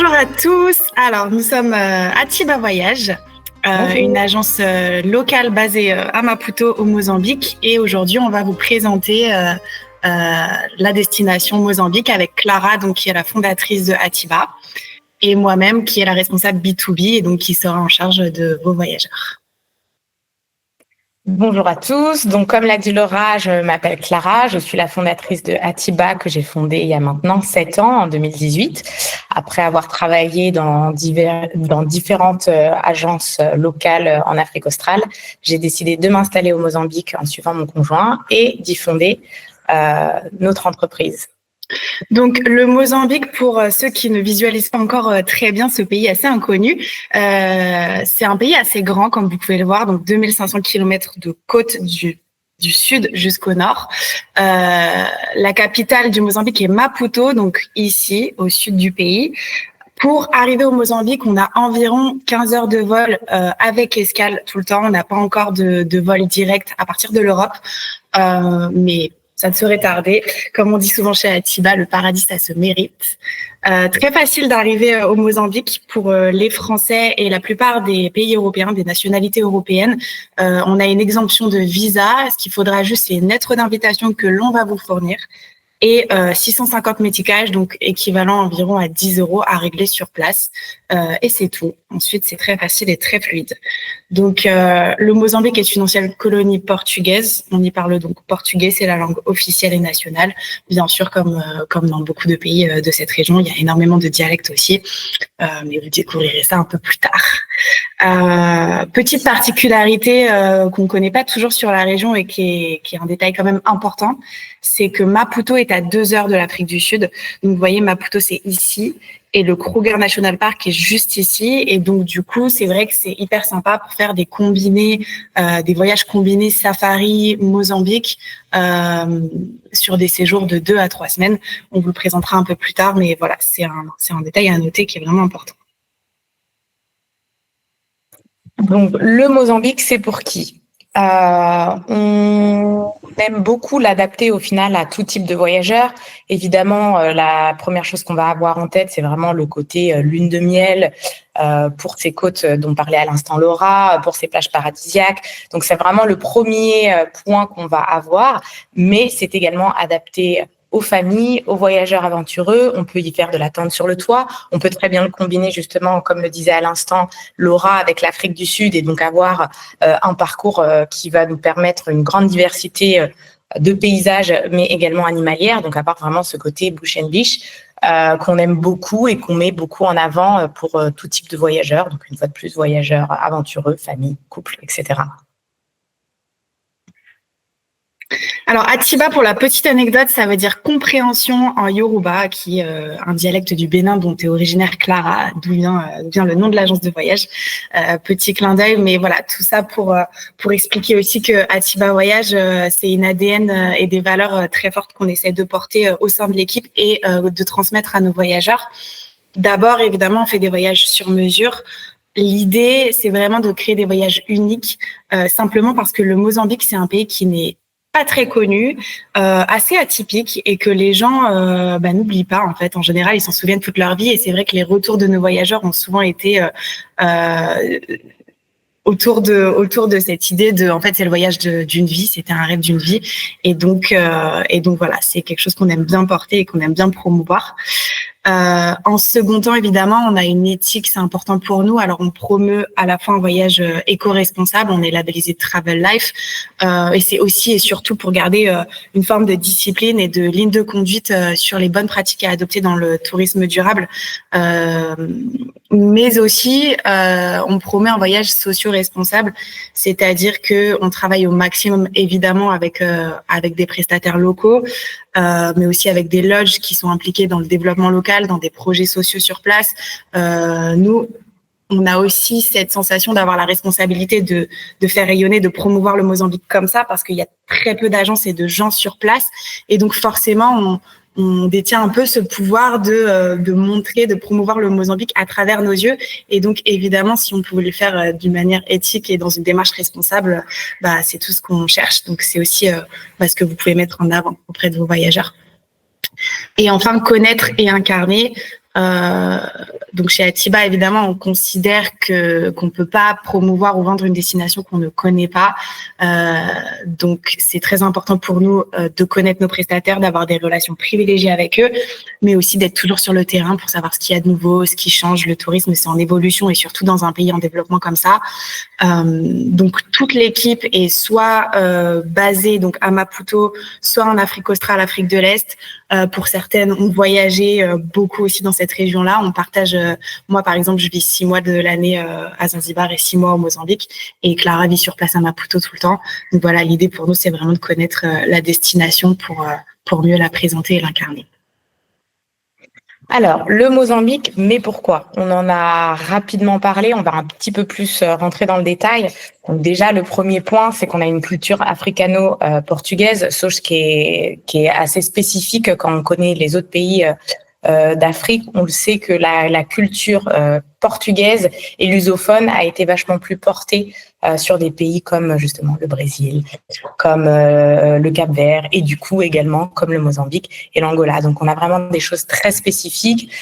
Bonjour à tous. Alors, nous sommes Atiba Voyage, une agence locale basée à Maputo, au Mozambique. Et aujourd'hui, on va vous présenter la destination Mozambique avec Clara, donc, qui est la fondatrice de Atiba, et moi-même, qui est la responsable B2B et donc qui sera en charge de vos voyageurs. Bonjour à tous. Donc, comme l'a dit Laura, je m'appelle Clara. Je suis la fondatrice de Atiba que j'ai fondée il y a maintenant 7 ans, en 2018. Après avoir travaillé dans différentes agences locales en Afrique australe, j'ai décidé de m'installer au Mozambique en suivant mon conjoint et d'y fonder notre entreprise. Donc, le Mozambique, pour ceux qui ne visualisent pas encore très bien ce pays assez inconnu, c'est un pays assez grand, comme vous pouvez le voir, donc 2500 km de côte du sud jusqu'au nord. La capitale du Mozambique est Maputo, donc ici, au sud du pays. Pour arriver au Mozambique, on a environ 15 heures de vol avec escale tout le temps. On n'a pas encore de vol direct à partir de l'Europe, mais ça ne saurait tarder. Comme on dit souvent chez Atiba, le paradis, ça se mérite. Très facile d'arriver au Mozambique pour les Français et la plupart des pays européens, des nationalités européennes. On a une exemption de visa. Ce qu'il faudra juste, c'est une lettre d'invitation que l'on va vous fournir et 650 méticages, donc équivalent environ à 10 € à régler sur place. Et c'est tout. Ensuite, c'est très facile et très fluide. Donc, le Mozambique est une ancienne colonie portugaise. On y parle donc portugais, c'est la langue officielle et nationale. Bien sûr, comme dans beaucoup de pays de cette région, il y a énormément de dialectes aussi, mais vous découvrirez ça un peu plus tard. Petite particularité qu'on ne connaît pas toujours sur la région et qui est un détail quand même important, c'est que Maputo est à 2 heures de l'Afrique du Sud. Donc, vous voyez, Maputo, c'est ici. Et le Kruger National Park est juste ici. Et donc, du coup, c'est vrai que c'est hyper sympa pour faire des combinés, des voyages combinés safari, Mozambique, sur des séjours de 2 à 3 semaines. On vous le présentera un peu plus tard, mais voilà, c'est un détail à noter qui est vraiment important. Donc, le Mozambique, c'est pour qui ? On aime beaucoup l'adapter au final à tout type de voyageurs. Évidemment, la première chose qu'on va avoir en tête, c'est vraiment le côté lune de miel pour ces côtes dont parlait à l'instant Laura, pour ces plages paradisiaques. Donc, c'est vraiment le premier point qu'on va avoir, mais c'est également adapté aux familles, aux voyageurs aventureux. On peut y faire de la tente sur le toit. On peut très bien le combiner justement, comme le disait à l'instant Laura, avec l'Afrique du Sud et donc avoir un parcours qui va nous permettre une grande diversité de paysages, mais également animalières. Donc avoir vraiment ce côté bush and beach qu'on aime beaucoup et qu'on met beaucoup en avant pour tout type de voyageurs. Donc une fois de plus, voyageurs aventureux, famille, couple, etc. Alors, Atiba, pour la petite anecdote, ça veut dire compréhension en Yoruba, qui est un dialecte du Bénin dont est originaire Clara, d'où vient le nom de l'agence de voyage. Petit clin d'œil, mais voilà, tout ça pour expliquer aussi que Atiba Voyage, c'est une ADN et des valeurs très fortes qu'on essaie de porter au sein de l'équipe et de transmettre à nos voyageurs. D'abord, évidemment, on fait des voyages sur mesure. L'idée, c'est vraiment de créer des voyages uniques, simplement parce que le Mozambique, c'est un pays qui n'est pas très connu, assez atypique et que les gens n'oublient pas en fait. En général, ils s'en souviennent toute leur vie et c'est vrai que les retours de nos voyageurs ont souvent été autour de cette idée de en fait c'est le voyage d'une vie, c'était un rêve d'une vie et donc voilà, c'est quelque chose qu'on aime bien porter et qu'on aime bien promouvoir. En second temps, évidemment, on a une éthique, c'est important pour nous. Alors, on promeut à la fois un voyage éco-responsable, on est labellisé Travel Life, et c'est aussi et surtout pour garder une forme de discipline et de ligne de conduite sur les bonnes pratiques à adopter dans le tourisme durable. Mais aussi, on promeut un voyage socio-responsable, c'est-à-dire que on travaille au maximum, évidemment, avec des prestataires locaux, mais aussi avec des lodges qui sont impliqués dans le développement local, dans des projets sociaux sur place. Nous, on a aussi cette sensation d'avoir la responsabilité de faire rayonner, de promouvoir le Mozambique comme ça, parce qu'il y a très peu d'agences et de gens sur place. Et donc, forcément, on détient un peu ce pouvoir de montrer, de promouvoir le Mozambique à travers nos yeux. Et donc, évidemment, si on pouvait le faire d'une manière éthique et dans une démarche responsable, c'est tout ce qu'on cherche. Donc, c'est aussi ce que vous pouvez mettre en avant auprès de vos voyageurs. Et enfin, connaître et incarner. Donc chez Atiba, évidemment, on considère qu'on peut pas promouvoir ou vendre une destination qu'on ne connaît pas. Donc c'est très important pour nous de connaître nos prestataires, d'avoir des relations privilégiées avec eux, mais aussi d'être toujours sur le terrain pour savoir ce qu'il y a de nouveau, ce qui change. Le tourisme, c'est en évolution et surtout dans un pays en développement comme ça. Donc toute l'équipe est soit basée donc à Maputo, soit en Afrique australe, Afrique de l'Est. Pour certaines, on voyageait beaucoup aussi dans cette région-là. On partage, moi par exemple, je vis 6 mois de l'année à Zanzibar et 6 mois au Mozambique, et Clara vit sur place à Maputo tout le temps. Donc voilà, l'idée pour nous, c'est vraiment de connaître la destination pour mieux la présenter et l'incarner. Alors, le Mozambique, mais pourquoi? On en a rapidement parlé, on va un petit peu plus rentrer dans le détail. Donc déjà, le premier point, c'est qu'on a une culture africano-portugaise, chose qui est assez spécifique quand on connaît les autres pays d'Afrique. On le sait que la culture portugaise et lusophone a été vachement plus portée sur des pays comme justement le Brésil, comme le Cap-Vert et du coup également comme le Mozambique et l'Angola. Donc on a vraiment des choses très spécifiques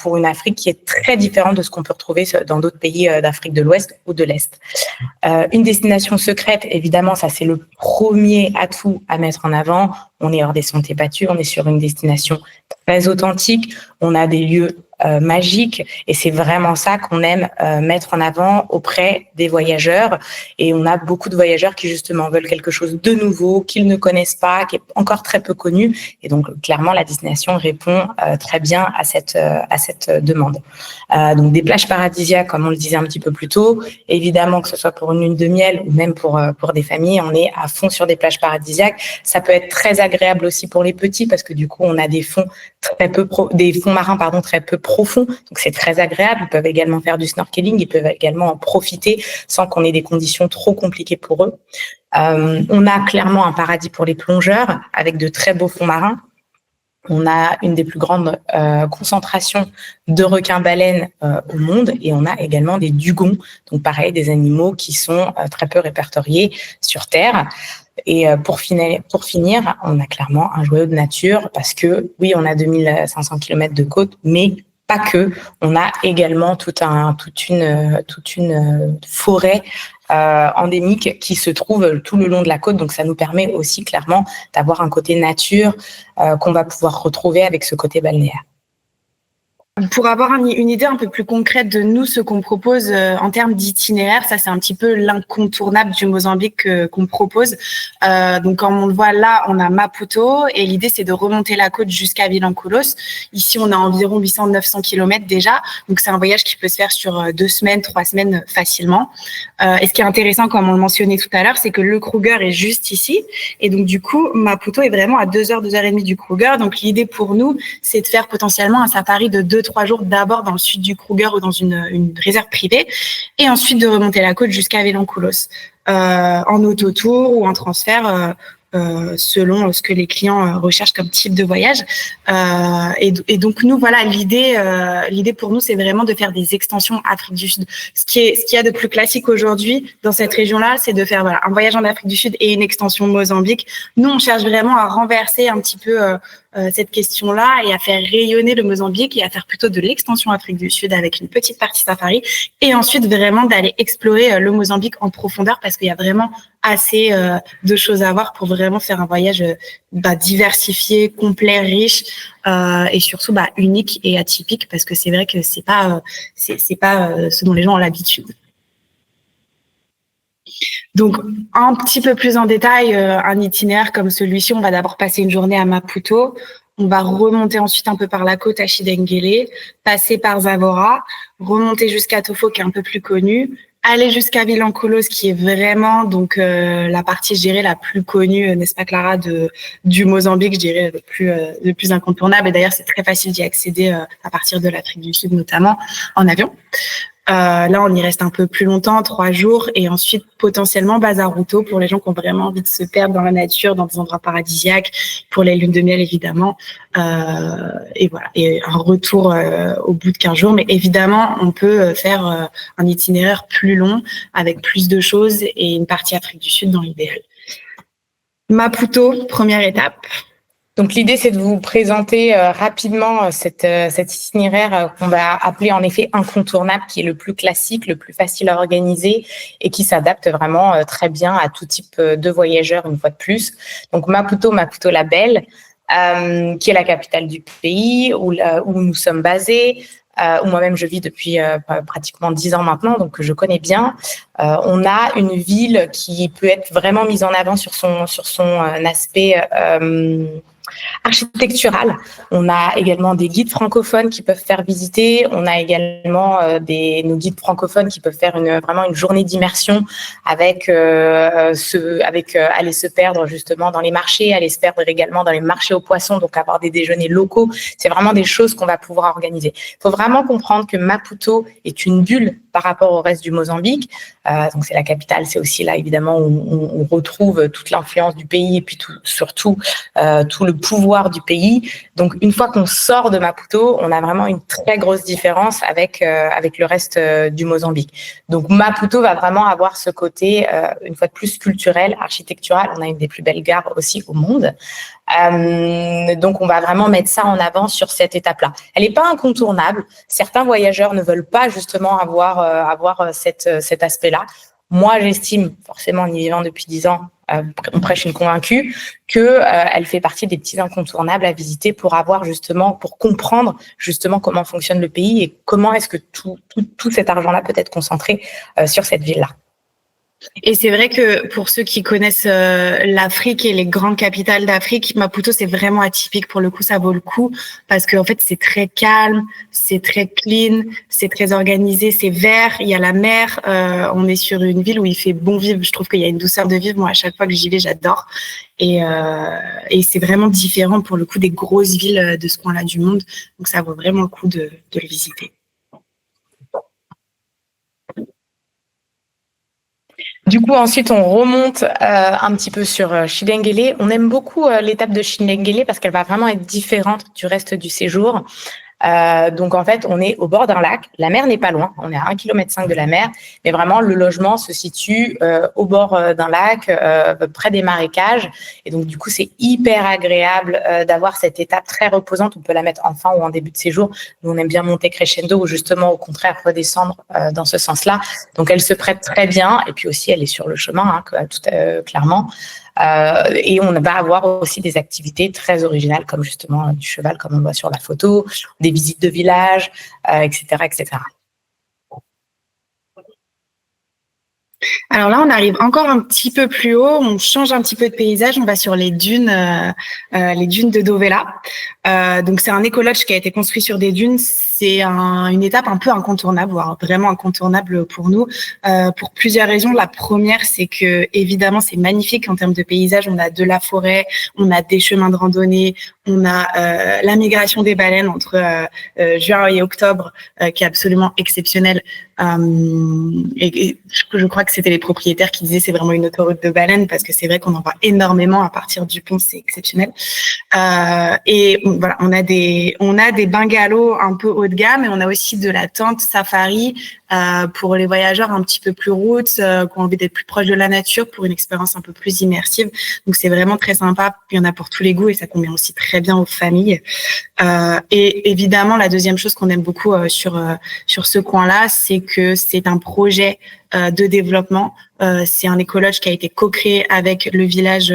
pour une Afrique qui est très différente de ce qu'on peut retrouver dans d'autres pays d'Afrique de l'Ouest ou de l'Est. Une destination secrète, évidemment, ça c'est le premier atout à mettre en avant. On est hors des sentiers battus, on est sur une destination très authentique, on a des lieux magique, et c'est vraiment ça qu'on aime mettre en avant auprès des voyageurs. Et on a beaucoup de voyageurs qui justement veulent quelque chose de nouveau, qu'ils ne connaissent pas, qui est encore très peu connu, et donc clairement la destination répond très bien à cette demande. Donc des plages paradisiaques, comme on le disait un petit peu plus tôt, évidemment que ce soit pour une lune de miel ou même pour des familles, on est à fond sur des plages paradisiaques. Ça peut être très agréable aussi pour les petits parce que du coup on a des fonds marins très peu profonds, donc c'est très agréable. Ils peuvent également faire du snorkeling, ils peuvent également en profiter sans qu'on ait des conditions trop compliquées pour eux. On a clairement un paradis pour les plongeurs avec de très beaux fonds marins. On a une des plus grandes concentrations de requins-baleines au monde, et on a également des dugongs, donc pareil, des animaux qui sont très peu répertoriés sur Terre. Et pour finir, on a clairement un joyau de nature parce que oui, on a 2500 km de côte, mais pas que. On a également toute une forêt endémique qui se trouve tout le long de la côte. Donc ça nous permet aussi clairement d'avoir un côté nature qu'on va pouvoir retrouver avec ce côté balnéaire. Pour avoir une idée un peu plus concrète de nous, ce qu'on propose en termes d'itinéraire, ça c'est un petit peu l'incontournable du Mozambique qu'on propose. Donc comme on le voit là, on a Maputo et l'idée c'est de remonter la côte jusqu'à Vilanculos. Ici on a environ 800-900 km déjà, donc c'est un voyage qui peut se faire sur 2 semaines, 3 semaines facilement. Et ce qui est intéressant, comme on le mentionnait tout à l'heure, c'est que le Kruger est juste ici, et donc du coup Maputo est vraiment à 2 heures, 2h30 du Kruger. Donc l'idée pour nous, c'est de faire potentiellement un safari de 2-3 jours d'abord dans le sud du Kruger ou dans une réserve privée, et ensuite de remonter la côte jusqu'à Vilanculos en autotour ou en transfert selon ce que les clients recherchent comme type de voyage. Et donc nous, voilà, l'idée pour nous, c'est vraiment de faire des extensions Afrique du Sud. Ce qu'il y a de plus classique aujourd'hui dans cette région-là, c'est de faire un voyage en Afrique du Sud et une extension Mozambique. Nous, on cherche vraiment à renverser un petit peu cette question-là et à faire rayonner le Mozambique et à faire plutôt de l'extension Afrique du Sud avec une petite partie safari, et ensuite vraiment d'aller explorer le Mozambique en profondeur parce qu'il y a vraiment assez de choses à voir pour vraiment faire un voyage diversifié, complet, riche et surtout unique et atypique, parce que c'est vrai que c'est pas ce dont les gens ont l'habitude. Donc, un petit peu plus en détail, un itinéraire comme celui-ci, on va d'abord passer une journée à Maputo. On va remonter ensuite un peu par la côte à Chidengele, passer par Zavora, remonter jusqu'à Tofo, qui est un peu plus connu, aller jusqu'à Vilanculos, qui est vraiment donc la partie, je dirais, la plus connue, n'est-ce pas Clara, du Mozambique, je dirais, le plus incontournable. Et d'ailleurs, c'est très facile d'y accéder à partir de l'Afrique du Sud, notamment en avion. Là, on y reste un peu plus longtemps, 3 jours, et ensuite potentiellement Bazaruto pour les gens qui ont vraiment envie de se perdre dans la nature, dans des endroits paradisiaques, pour les lunes de miel évidemment. Et voilà, et un retour au bout de 15 jours. Mais évidemment, on peut faire un itinéraire plus long avec plus de choses et une partie Afrique du Sud dans l'idéal. Maputo, première étape. Donc l'idée, c'est de vous présenter rapidement cet itinéraire qu'on va appeler en effet incontournable, qui est le plus classique, le plus facile à organiser et qui s'adapte vraiment très bien à tout type de voyageurs, une fois de plus. Donc Maputo la Belle, qui est la capitale du pays, où nous sommes basés, où moi-même je vis depuis pratiquement 10 ans maintenant, donc je connais bien. On a une ville qui peut être vraiment mise en avant sur son aspect architectural. On a également des guides francophones qui peuvent faire visiter. On a également nos guides francophones qui peuvent faire vraiment une journée d'immersion avec aller se perdre justement dans les marchés, aller se perdre également dans les marchés aux poissons, donc avoir des déjeuners locaux. C'est vraiment des choses qu'on va pouvoir organiser. Il faut vraiment comprendre que Maputo est une bulle par rapport au reste du Mozambique. Donc c'est la capitale, c'est aussi là évidemment où on retrouve toute l'influence du pays et puis surtout tout le pouvoir du pays. Donc une fois qu'on sort de Maputo, on a vraiment une très grosse différence avec le reste du Mozambique. Donc Maputo va vraiment avoir ce côté une fois de plus culturel, architectural. On a une des plus belles gares aussi au monde. Donc on va vraiment mettre ça en avant sur cette étape-là. Elle n'est pas incontournable. Certains voyageurs ne veulent pas justement avoir cet aspect-là. Moi, j'estime, forcément, en y vivant depuis 10 ans, on prêche une convaincue, elle fait partie des petits incontournables à visiter pour comprendre justement comment fonctionne le pays et comment est-ce que tout cet argent-là peut être concentré sur cette ville-là. Et c'est vrai que pour ceux qui connaissent l'Afrique et les grandes capitales d'Afrique, Maputo, c'est vraiment atypique. Pour le coup, ça vaut le coup parce qu'en fait, c'est très calme, c'est très clean, c'est très organisé, c'est vert, il y a la mer. On est sur une ville où il fait bon vivre. Je trouve qu'il y a une douceur de vivre. Moi, à chaque fois que j'y vais, j'adore. Et c'est vraiment différent pour le coup des grosses villes de ce coin-là du monde. Donc, ça vaut vraiment le coup de le visiter. Du coup, ensuite, on remonte un petit peu sur Chilengele. On aime beaucoup l'étape de Chilengele parce qu'elle va vraiment être différente du reste du séjour. Donc, en fait, on est au bord d'un lac. La mer n'est pas loin. On est à 1,5 km de la mer. Mais vraiment, le logement se situe au bord d'un lac, près des marécages. Et donc, du coup, c'est hyper agréable d'avoir cette étape très reposante. On peut la mettre en fin ou en début de séjour. Nous, on aime bien monter crescendo ou justement, au contraire, redescendre dans ce sens-là. Donc, elle se prête très bien. Et puis aussi, elle est sur le chemin, clairement. Et on va avoir aussi des activités très originales comme justement du cheval, comme on voit sur la photo, des visites de village, etc., etc. Alors là, on arrive encore un petit peu plus haut, on change un petit peu de paysage, on va sur les dunes de Dovela. Donc c'est un écolodge qui a été construit sur des dunes. C'est une étape un peu incontournable, voire vraiment incontournable pour nous, pour plusieurs raisons. La première, c'est que évidemment c'est magnifique en termes de paysage. On a de la forêt, on a des chemins de randonnée, on a la migration des baleines entre juin et octobre, qui est absolument exceptionnelle. Et je crois que c'était les propriétaires qui disaient c'est vraiment une autoroute de baleines parce que c'est vrai qu'on en voit énormément à partir du pont, c'est exceptionnel. Et voilà, on a des bungalows un peu haut de gamme et on a aussi de la tente safari pour les voyageurs un petit peu plus routes, qui ont envie d'être plus proches de la nature pour une expérience un peu plus immersive. Donc c'est vraiment très sympa. Il y en a pour tous les goûts et ça convient aussi très bien aux familles. Et évidemment, la deuxième chose qu'on aime beaucoup sur ce coin-là, c'est que c'est un projet de développement. C'est un écolodge qui a été co-créé avec le village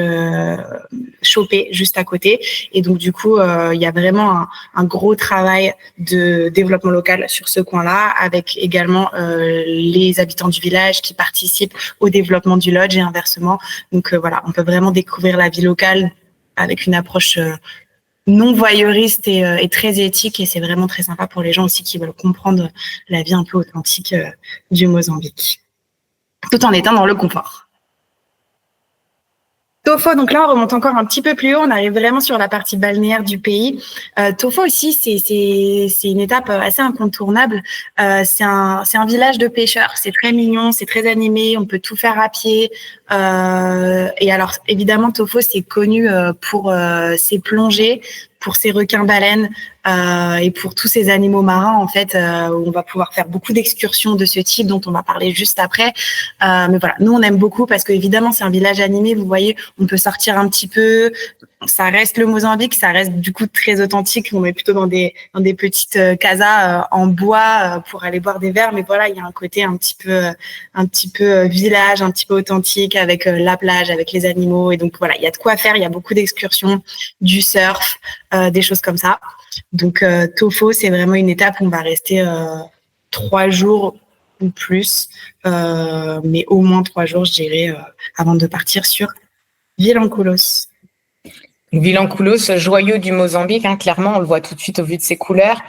Chopé juste à côté. Et donc, du coup, il y a vraiment un gros travail de développement local sur ce coin-là, avec également les habitants du village qui participent au développement du lodge et inversement. Donc, voilà, on peut vraiment découvrir la vie locale avec une approche non voyeuriste et très éthique. Et c'est vraiment très sympa pour les gens aussi qui veulent comprendre la vie un peu authentique du Mozambique, tout en étant dans le confort. Tofo, donc là, on remonte encore un petit peu plus haut. On arrive vraiment sur la partie balnéaire du pays. Tofo aussi, c'est une étape assez incontournable. C'est un village de pêcheurs. C'est très mignon, c'est très animé. On peut tout faire à pied. Et alors, évidemment, Tofo, c'est connu pour ses plongées, pour ses requins-baleines et pour tous ces animaux marins, en fait, où on va pouvoir faire beaucoup d'excursions de ce type dont on va parler juste après. Mais voilà, nous, on aime beaucoup parce qu'évidemment, c'est un village animé. Vous voyez, on peut sortir un petit peu. ça reste le Mozambique, ça reste du coup très authentique. On est plutôt dans des petites casas en bois pour aller boire des verres, mais voilà, il y a un côté un petit peu village, un petit peu authentique avec la plage, avec les animaux. Et donc voilà, il y a de quoi faire. Il y a beaucoup d'excursions, du surf, des choses comme ça. Donc Tofo, c'est vraiment une étape où on va rester 3 jours ou plus, mais au moins 3 jours, je dirais, avant de partir sur Vilanculos. Vilanculos, joyau du Mozambique, hein, clairement, on le voit tout de suite au vu de ses couleurs.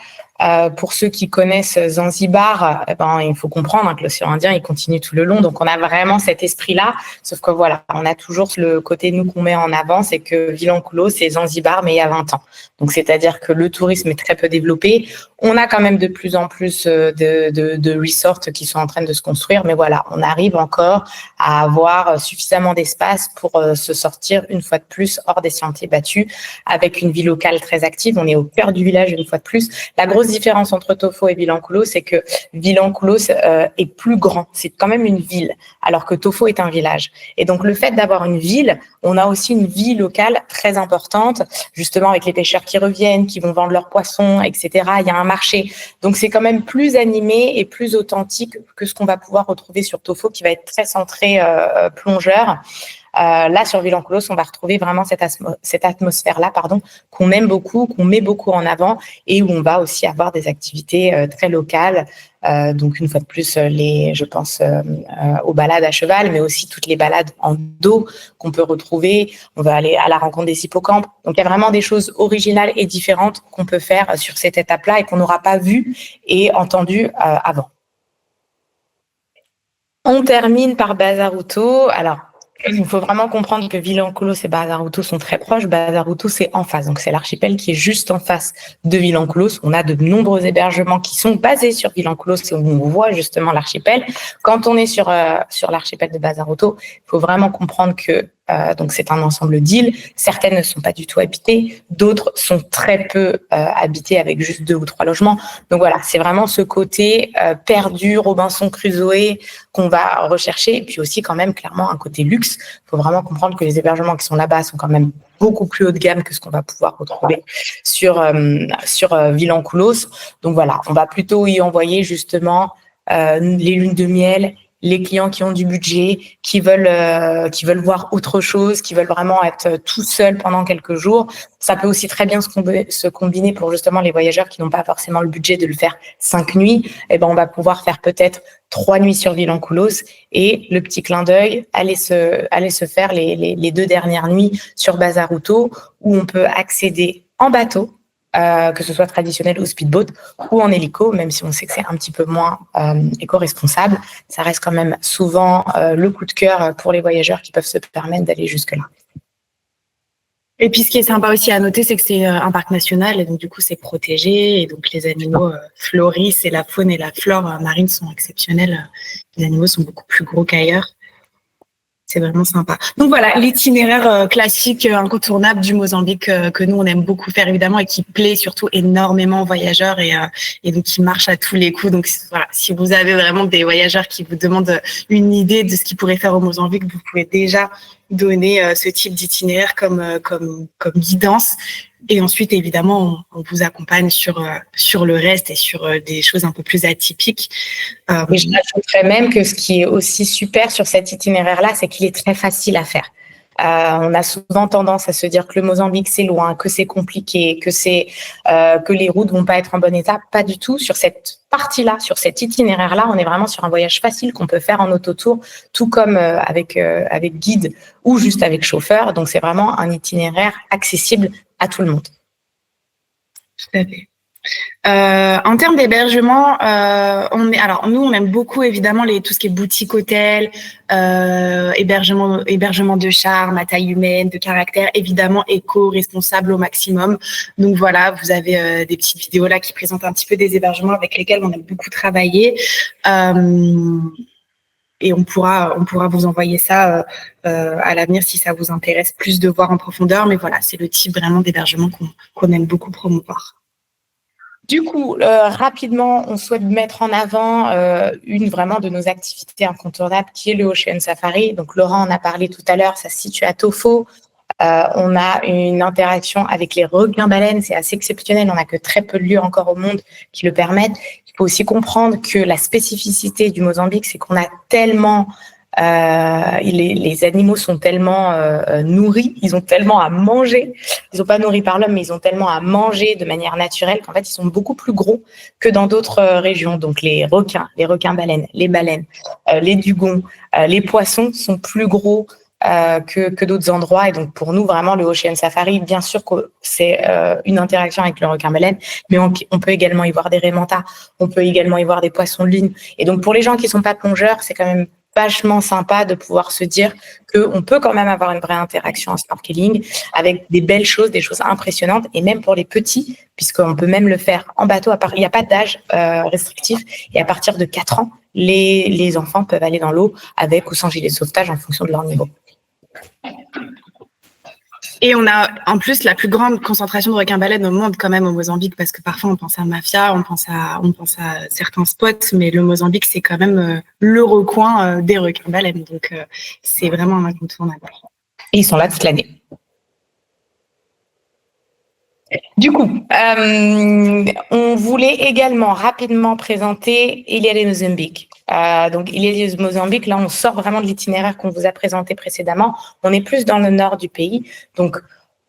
Pour ceux qui connaissent Zanzibar, il faut comprendre que l'océan Indien, il continue tout le long. Donc, on a vraiment cet esprit-là. Sauf que voilà, on a toujours le côté, nous, qu'on met en avant, c'est que Vilanculos, c'est Zanzibar, mais il y a 20 ans. Donc, c'est-à-dire que le tourisme est très peu développé. On a quand même de plus en plus de resorts qui sont en train de se construire. Mais voilà, on arrive encore à avoir suffisamment d'espace pour se sortir une fois de plus hors des sentiers battus avec une vie locale très active. On est au cœur du village une fois de plus. La grosse différence entre Tofo et Vilanculos, c'est que Vilanculos est plus grand. C'est quand même une ville, alors que Tofo est un village. Et donc, le fait d'avoir une ville, on a aussi une vie locale très importante, justement avec les pêcheurs qui reviennent, qui vont vendre leurs poissons, etc. Il y a un marché. Donc, c'est quand même plus animé et plus authentique que ce qu'on va pouvoir retrouver sur Tofo, qui va être très centré plongeur. Là, sur Vilanculos, on va retrouver vraiment cette atmosphère-là, qu'on aime beaucoup, qu'on met beaucoup en avant et où on va aussi avoir des activités très locales. Donc, une fois de plus, je pense aux balades à cheval, mais aussi toutes les balades en dos qu'on peut retrouver. On va aller à la rencontre des hippocampes. Donc, il y a vraiment des choses originales et différentes qu'on peut faire sur cette étape-là et qu'on n'aura pas vu et entendu avant. On termine par Bazaruto. Alors, il faut vraiment comprendre que Vilanculos et Bazaruto sont très proches. Bazaruto, c'est en face. Donc, c'est l'archipel qui est juste en face de Vilanculos. On a de nombreux hébergements qui sont basés sur Vilanculos et où on voit justement l'archipel. Quand on est sur l'archipel de Bazaruto, il faut vraiment comprendre que donc c'est un ensemble d'îles. Certaines ne sont pas du tout habitées, d'autres sont très peu habitées avec juste 2 ou 3 logements. Donc voilà, c'est vraiment ce côté perdu, Robinson Crusoe qu'on va rechercher. Et puis aussi quand même clairement un côté luxe. Il faut vraiment comprendre que les hébergements qui sont là-bas sont quand même beaucoup plus haut de gamme que ce qu'on va pouvoir retrouver sur Vilanculos. Donc voilà, on va plutôt y envoyer justement les lunes de miel, les clients qui ont du budget, qui veulent voir autre chose, qui veulent vraiment être tout seuls pendant quelques jours. Ça peut aussi très bien se combiner pour justement les voyageurs qui n'ont pas forcément le budget de le faire 5 nuits. On va pouvoir faire peut-être 3 nuits sur Vilanculos et le petit clin d'œil, aller se faire les 2 dernières nuits sur Bazaruto où on peut accéder en bateau, que ce soit traditionnel ou speedboat ou en hélico, même si on sait que c'est un petit peu moins éco-responsable, ça reste quand même souvent le coup de cœur pour les voyageurs qui peuvent se permettre d'aller jusque-là. Et puis, ce qui est sympa aussi à noter, c'est que c'est un parc national et donc du coup, c'est protégé et donc les animaux fleurissent et la faune et la flore marine sont exceptionnelles. Les animaux sont beaucoup plus gros qu'ailleurs. C'est vraiment sympa. Donc voilà, l'itinéraire classique, incontournable du Mozambique que nous, on aime beaucoup faire évidemment et qui plaît surtout énormément aux voyageurs et donc qui marche à tous les coups. Donc voilà, si vous avez vraiment des voyageurs qui vous demandent une idée de ce qu'ils pourraient faire au Mozambique, vous pouvez déjà donner ce type d'itinéraire comme guidance. Et ensuite, évidemment, on vous accompagne sur le reste et sur des choses un peu plus atypiques. Et je rajouterais même que ce qui est aussi super sur cet itinéraire-là, c'est qu'il est très facile à faire. On a souvent tendance à se dire que le Mozambique, c'est loin, que c'est compliqué, que les routes vont pas être en bon état. Pas du tout. Sur cette partie-là, sur cet itinéraire-là, on est vraiment sur un voyage facile qu'on peut faire en autotour, tout comme avec guide ou juste avec chauffeur. Donc, c'est vraiment un itinéraire accessible à tout le monde. Tout à fait. En termes d'hébergement, nous on aime beaucoup évidemment tout ce qui est boutique hôtel, hébergement de charme à taille humaine, de caractère, évidemment éco-responsable au maximum. Donc voilà, vous avez des petites vidéos là qui présentent un petit peu des hébergements avec lesquels on aime beaucoup travailler. Et on pourra vous envoyer ça à l'avenir si ça vous intéresse plus de voir en profondeur. Mais voilà, c'est le type vraiment d'hébergement qu'on aime beaucoup promouvoir. Du coup, rapidement, on souhaite mettre en avant une vraiment de nos activités incontournables qui est le Ocean Safari. Donc, Laurent en a parlé tout à l'heure, ça se situe à Tofo. On a une interaction avec les requins-baleines, c'est assez exceptionnel, on n'a que très peu de lieux encore au monde qui le permettent. Il faut aussi comprendre que la spécificité du Mozambique, c'est qu'on a tellement... les animaux sont tellement nourris, ils ont tellement à manger, ils sont pas nourris par l'homme, mais ils ont tellement à manger de manière naturelle qu'en fait, ils sont beaucoup plus gros que dans d'autres régions. Donc, les requins-baleines, les baleines, les dugongs, les poissons sont plus gros que d'autres endroits. Et donc, pour nous, vraiment, le Ocean Safari, bien sûr que c'est une interaction avec le requin-baleine, mais on peut également y voir des raimentas, on peut également y voir des poissons de ligne. Et donc, pour les gens qui sont pas plongeurs, c'est quand même vachement sympa de pouvoir se dire qu'on peut quand même avoir une vraie interaction en snorkeling avec des belles choses, des choses impressionnantes, et même pour les petits, puisqu'on peut même le faire en bateau. Il n'y a pas d'âge restrictif, et à partir de 4 ans, les enfants peuvent aller dans l'eau avec ou sans gilet de sauvetage en fonction de leur niveau. Et on a en plus la plus grande concentration de requins-baleines au monde quand même au Mozambique, parce que parfois on pense à mafia, on pense à certains spots, mais le Mozambique c'est quand même le recoin des requins-baleines, donc c'est vraiment un incontournable. Et ils sont là toute l'année. Du coup, on voulait également rapidement présenter Ilha de Mozambique. Donc, Ilha de Mozambique, là, on sort vraiment de l'itinéraire qu'on vous a présenté précédemment. On est plus dans le nord du pays. Donc,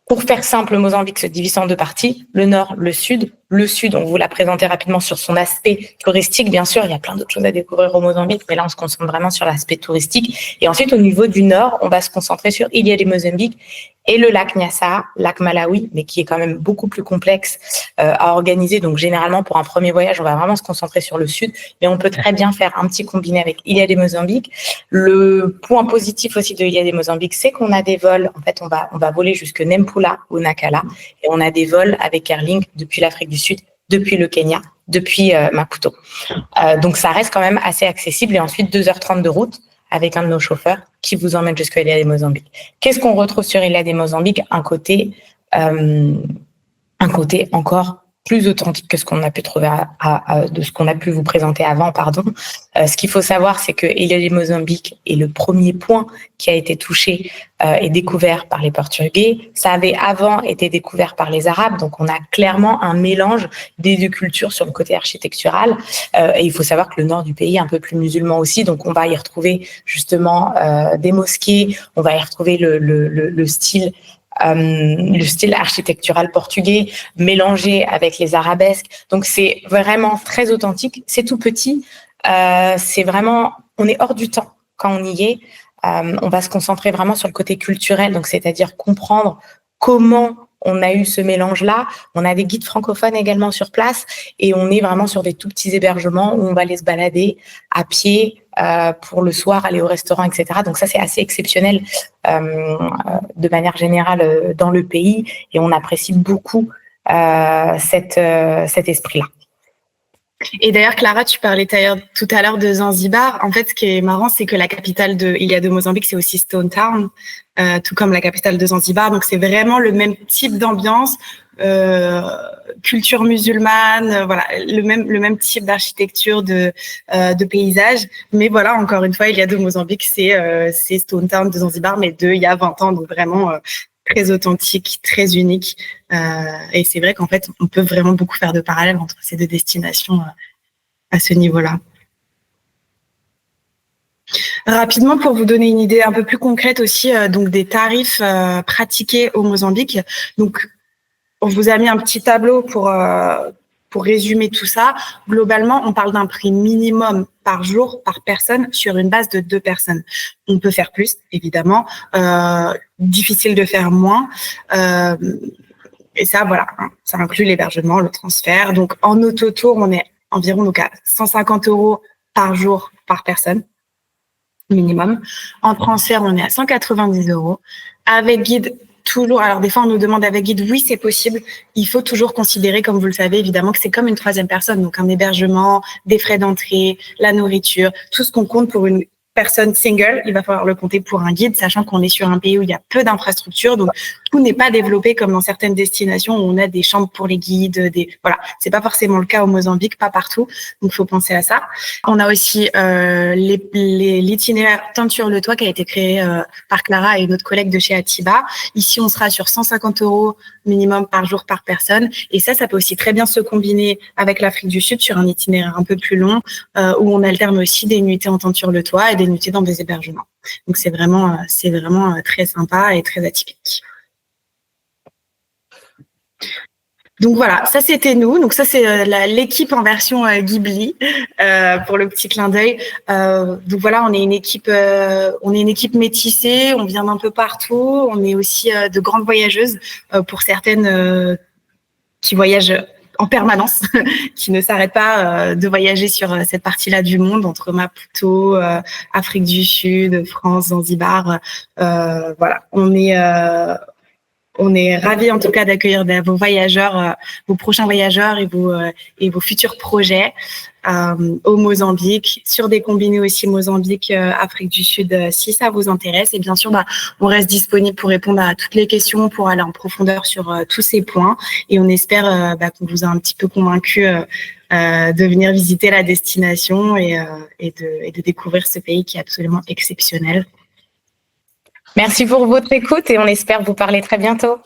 pour faire simple, le Mozambique se divise en 2 parties, le nord, le sud. Le sud, on vous l'a présenté rapidement sur son aspect touristique. Bien sûr, il y a plein d'autres choses à découvrir au Mozambique, mais là, on se concentre vraiment sur l'aspect touristique. Et ensuite, au niveau du nord, on va se concentrer sur Ilha de Mozambique et le lac Nyassa, lac Malawi, mais qui est quand même beaucoup plus complexe à organiser. Donc, généralement, pour un premier voyage, on va vraiment se concentrer sur le sud, mais on peut très bien faire un petit combiné avec Ilha de Mozambique. Le point positif aussi de Ilha de Mozambique, c'est qu'on a des vols. En fait, on va voler jusque Nampula ou Nacala, et on a des vols avec Airlink depuis l'Afrique du Sud, depuis le Kenya, depuis Maputo. Donc, ça reste quand même assez accessible. Et ensuite, 2h30 de route avec un de nos chauffeurs qui vous emmène jusqu'à Ilha de Mozambique. Qu'est-ce qu'on retrouve sur Ilha de Mozambique? Un côté encore plus authentique que ce qu'on a pu trouver de ce qu'on a pu vous présenter avant, pardon. Ce qu'il faut savoir, c'est que Ilha de Mozambique est le premier point qui a été touché et découvert par les Portugais. Ça avait avant été découvert par les Arabes, donc on a clairement un mélange des 2 cultures sur le côté architectural. Et il faut savoir que le nord du pays est un peu plus musulman aussi, donc on va y retrouver justement des mosquées, on va y retrouver le style architectural portugais mélangé avec les arabesques. Donc, c'est vraiment très authentique. C'est tout petit. C'est vraiment, on est hors du temps quand on y est. On va se concentrer vraiment sur le côté culturel, donc c'est-à-dire comprendre comment on a eu ce mélange-là. On a des guides francophones également sur place et on est vraiment sur des tout petits hébergements où on va aller se balader à pied pour le soir, aller au restaurant, etc. Donc ça, c'est assez exceptionnel de manière générale dans le pays et on apprécie beaucoup cet esprit-là. Et d'ailleurs, Clara, tu parlais tout à l'heure de Zanzibar. En fait, ce qui est marrant, c'est que la capitale de Ilha de Mozambique, c'est aussi Stone Town, tout comme la capitale de Zanzibar. Donc, c'est vraiment le même type d'ambiance, culture musulmane, voilà, le même type d'architecture, de paysage. Mais voilà, encore une fois, Ilha de Mozambique, c'est Stone Town de Zanzibar, mais il y a 20 ans, donc vraiment très authentique, très unique. Et c'est vrai qu'en fait, on peut vraiment beaucoup faire de parallèles entre ces 2 destinations à ce niveau-là. Rapidement, pour vous donner une idée un peu plus concrète aussi, donc des tarifs pratiqués au Mozambique. Donc, on vous a mis un petit tableau pour résumer tout ça. Globalement, on parle d'un prix minimum par jour, par personne, sur une base de 2 personnes. On peut faire plus, évidemment. Difficile de faire moins. Et ça, voilà, hein, ça inclut l'hébergement, le transfert. Donc, en autotour, on est environ donc, à 150 € par jour, par personne, minimum. En transfert, on est à 190 €. Avec guide, toujours, alors des fois on nous demande avec guide, oui c'est possible, il faut toujours considérer, comme vous le savez évidemment, que c'est comme une 3e personne, donc un hébergement, des frais d'entrée, la nourriture, tout ce qu'on compte pour une personne single, il va falloir le compter pour un guide, sachant qu'on est sur un pays où il y a peu d'infrastructures, donc tout n'est pas développé comme dans certaines destinations où on a des chambres pour les guides, voilà, c'est pas forcément le cas au Mozambique, pas partout, donc faut penser à ça. On a aussi l'itinéraire Teinture le Toit qui a été créé par Clara et une autre collègue de chez Atiba. Ici, on sera sur 150 € minimum par jour par personne, et ça peut aussi très bien se combiner avec l'Afrique du Sud sur un itinéraire un peu plus long où on alterne aussi des nuitées en Teinture le Toit et des nuitées dans des hébergements. Donc c'est vraiment très sympa et très atypique. Donc voilà, ça c'était nous. Donc ça c'est l'équipe en version Ghibli pour le petit clin d'œil. Donc voilà, on est une équipe métissée. On vient d'un peu partout. On est aussi de grandes voyageuses pour certaines qui voyagent en permanence, qui ne s'arrêtent pas de voyager sur cette partie-là du monde, entre Maputo, Afrique du Sud, France, Zanzibar. Voilà, on est ravis en tout cas d'accueillir vos voyageurs, vos prochains voyageurs et vos futurs projets au Mozambique, sur des combinés aussi Mozambique, Afrique du Sud, si ça vous intéresse. Et bien sûr, on reste disponible pour répondre à toutes les questions, pour aller en profondeur sur tous ces points. Et on espère qu'on vous a un petit peu convaincu de venir visiter la destination et de découvrir ce pays qui est absolument exceptionnel. Merci pour votre écoute et on espère vous parler très bientôt.